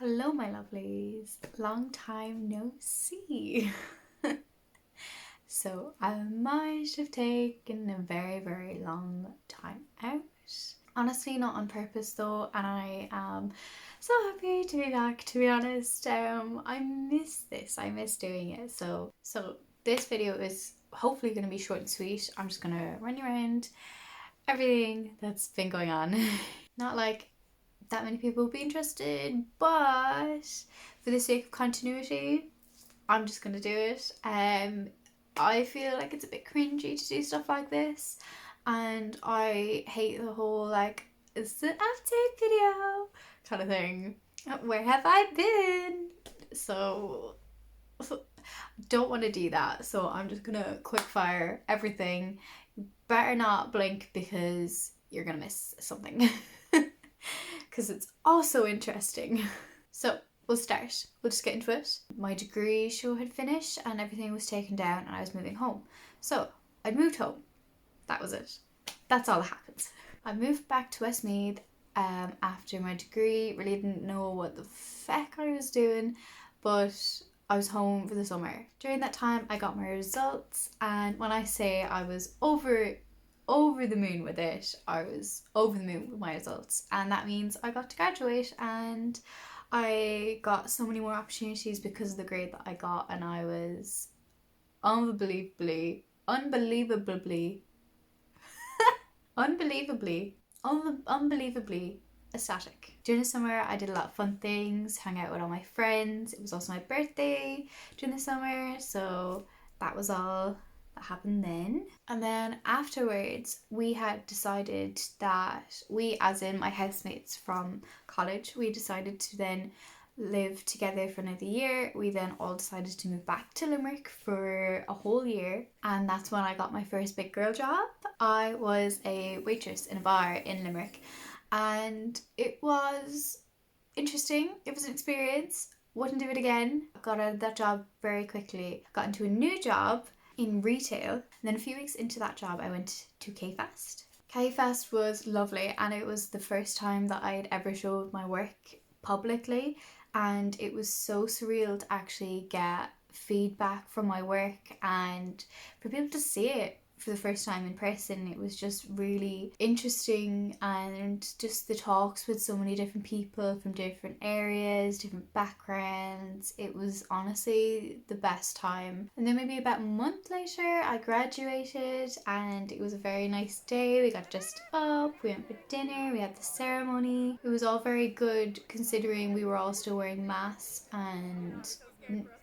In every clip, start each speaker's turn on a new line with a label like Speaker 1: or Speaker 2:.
Speaker 1: Hello, my lovelies. Long time no see. So I might have taken a very long time out. Honestly, not on purpose though, and I am so happy to be back, to be honest. I miss this. I miss doing it. So this video is hopefully going to be short and sweet. I'm just going to run you around everything that's been going on. Not like that many people will be interested, but for the sake of continuity, I'm just gonna do it. I feel like it's a bit cringy to do stuff like this, and I hate the whole like it's an update video kind of thing. Where have I been? So don't want to do that. So I'm just gonna quick fire everything. Better not blink because you're gonna miss something. Because it's also interesting. So we'll start. We'll just get into it. My degree show had finished and everything was taken down and I was moving home. So I'd moved home. That was it. That's all that happened. I moved back to Westmeath after my degree. Really didn't know what the feck I was doing, but I was home for the summer. During that time I got my results, and when I say I was over the moon with it, I was over the moon with my results, and that means I got to graduate and I got so many more opportunities because of the grade that I got, and I was unbelievably ecstatic. During the summer I did a lot of fun things, hung out with all my friends. It was also my birthday during the summer, so that was all that happened then. And then afterwards we had decided that we, as in my housemates from college, we decided to then live together for another year. We then all decided to move back to Limerick for a whole year, and that's when I got my first big girl job. I was a waitress in a bar in Limerick, and it was interesting. It was an experience. Wouldn't do it again. Got out of that job very quickly. Got into a new job in retail, and then a few weeks into that job I went to K-Fest. K-Fest was lovely, and it was the first time that I had ever showed my work publicly, and it was so surreal to actually get feedback from my work and for people to see it for the first time in person. It was just really interesting, and just the talks with so many different people from different areas, different backgrounds. It was honestly the best time. And then maybe about a month later I graduated, and it was a very nice day. We got dressed up, we went for dinner, we had the ceremony. It was all very good considering we were all still wearing masks and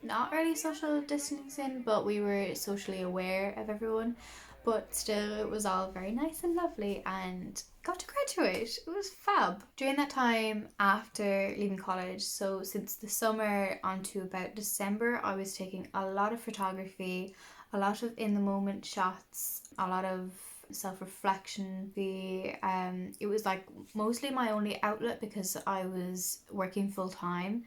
Speaker 1: not really social distancing, but we were socially aware of everyone. But still, it was all very nice and lovely, and got to graduate. It was fab. During that time after leaving college, so since the summer onto about December, I was taking a lot of photography, a lot of in the moment shots, a lot of self-reflection. It was like mostly my only outlet because I was working full-time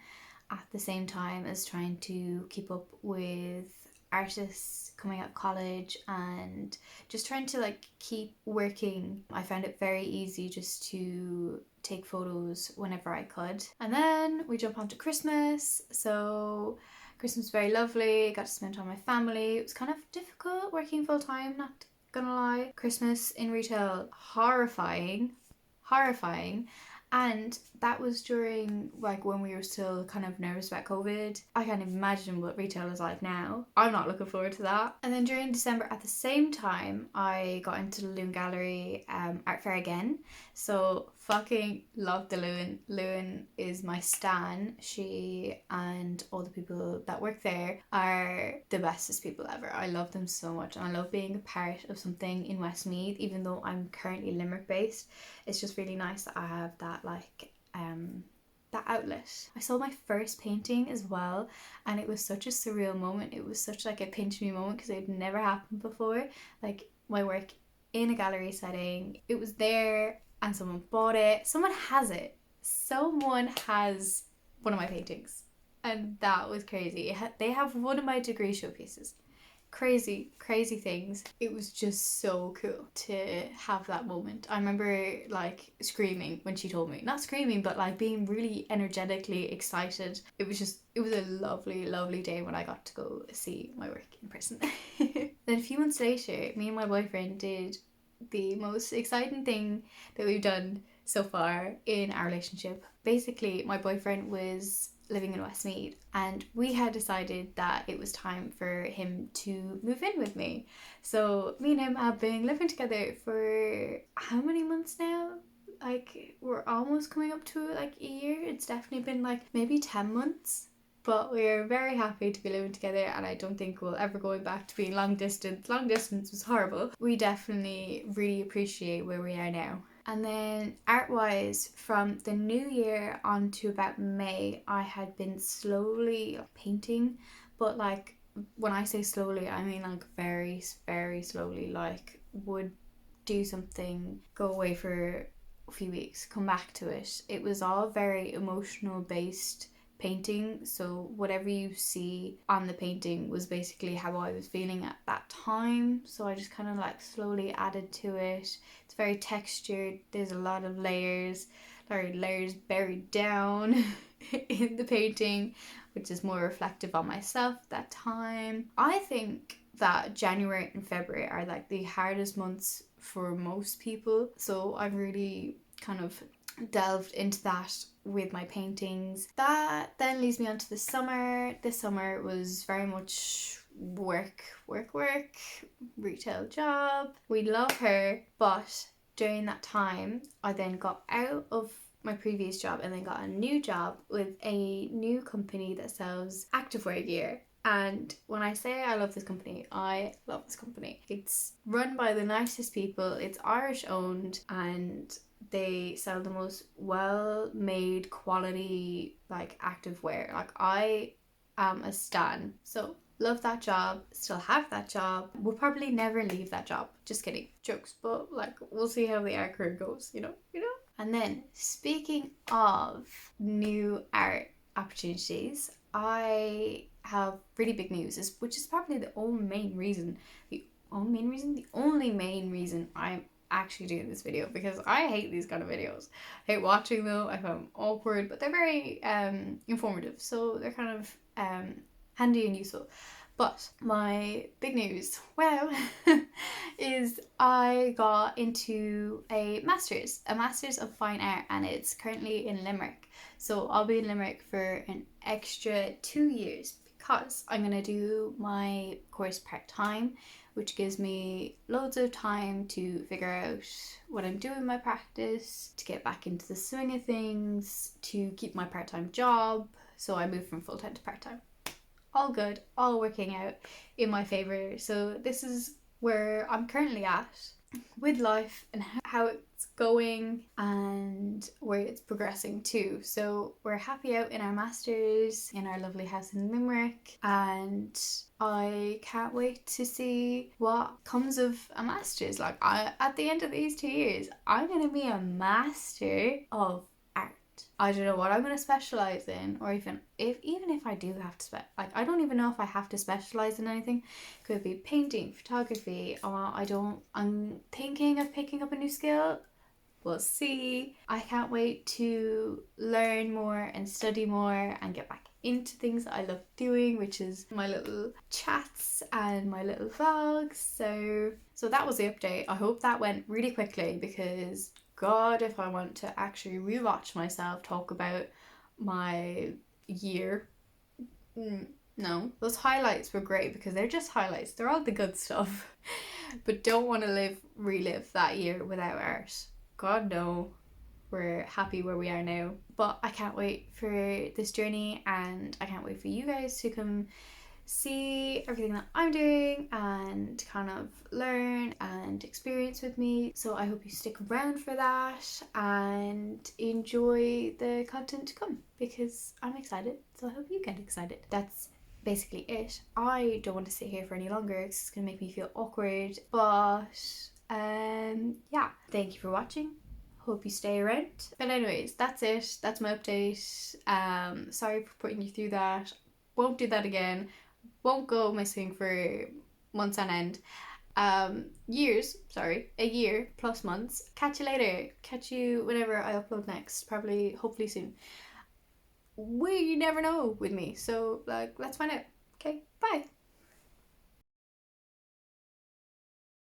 Speaker 1: at the same time as trying to keep up with artists coming out of college and just trying to like keep working. I found it very easy just to take photos whenever I could. And then we jump onto Christmas. So Christmas was very lovely. Got to spend time with my family. It was kind of difficult working full time, not gonna lie. Christmas in retail, horrifying. And that was during like when we were still kind of nervous about COVID. I can't even imagine what retail is like now. I'm not looking forward to that. And then during December at the same time, I got into the Loon Gallery art fair again. So fucking love the Loon. Loon is my stan. She and all the people that work there are the bestest people ever. I love them so much, and I love being a part of something in Westmeath, even though I'm currently Limerick based. It's just really nice that I have that that outlet. I saw my first painting as well, and it was such a surreal moment. It was such like a pinch me moment because it had never happened before. Like my work in a gallery setting, it was there and someone bought it. Someone has it. Someone has one of my paintings, and that was crazy. They have one of my degree showcases. crazy, crazy things. It was just so cool to have that moment. I remember like screaming when she told me. Not screaming, but like being really energetically excited. It was a lovely, lovely day when I got to go see my work in person. Then a few months later, me and my boyfriend did the most exciting thing that we've done so far in our relationship. Basically, my boyfriend was living in Westmeath and we had decided that it was time for him to move in with me. So me and him have been living together for how many months now? Like we're almost coming up to like a year. It's definitely been like maybe 10 months. But we're very happy to be living together and I don't think we'll ever go back to being long distance. Long distance was horrible. We definitely really appreciate where we are now. And then art-wise, from the new year on to about May, I had been slowly painting. But like, when I say slowly, I mean like very, very slowly. Like, would do something, go away for a few weeks, come back to it. It was all very emotional based painting, so whatever you see on the painting was basically how I was feeling at that time. So I just kind of like slowly added to it. It's very textured, there's a lot of layers buried down in the painting, which is more reflective on myself at that time. I think that January and February are like the hardest months for most people, so I've really kind of delved into that with my paintings. That then leads me on to the summer. This summer was very much work, retail job. We love her, but during that time I then got out of my previous job and then got a new job with a new company that sells activewear gear. And when I say I love this company, I love this company. It's run by the nicest people, it's Irish owned, and they sell the most well-made quality like activewear. Like I am a stan. So love that job, still have that job, will probably never leave that job. Just kidding, jokes, but like we'll see how the art career goes, you know. And then speaking of new art opportunities, I have really big news, which is probably the only main reason I'm actually doing this video, because I hate these kind of videos. I hate watching them, I find them awkward, but they're very informative, so they're kind of handy and useful. But my big news, wow, is I got into a master's of fine art, and it's currently in Limerick. So I'll be in Limerick for an extra 2 years because I'm going to do my course part-time, which gives me loads of time to figure out what I'm doing in my practice, to get back into the swing of things, to keep my part-time job. So I moved from full-time to part-time. All good, all working out in my favour. So this is where I'm currently at with life and how it's going and where it's progressing too. So we're happy out in our masters in our lovely house in Limerick, and I can't wait to see what comes of a masters. Like at the end of these 2 years, I'm going to be a master of art. I don't know what I'm going to specialise in, or even if I do have to I don't even know if I have to specialise in anything. Could be painting, photography, or I'm thinking of picking up a new skill. We'll see. I can't wait to learn more and study more and get back into things that I love doing, which is my little chats and my little vlogs. So that was the update. I hope that went really quickly, because God, if I want to actually rewatch myself talk about my year, no. Those highlights were great because they're just highlights. They're all the good stuff. But don't want to relive that year without art. God, no. We're happy where we are now. But I can't wait for this journey, and I can't wait for you guys to come see everything that I'm doing and kind of learn and experience with me. So I hope you stick around for that and enjoy the content to come, because I'm excited, so I hope you get excited. That's basically it. I don't want to sit here for any longer, it's gonna make me feel awkward, but yeah, thank you for watching. Hope you stay around. But anyways, that's it. That's my update. Sorry for putting you through that. Won't do that again. Won't go missing for months on end. Years, sorry, a year plus months. Catch you later. Catch you whenever I upload next, probably, hopefully soon. We never know with me, so like, let's find out. Okay, bye.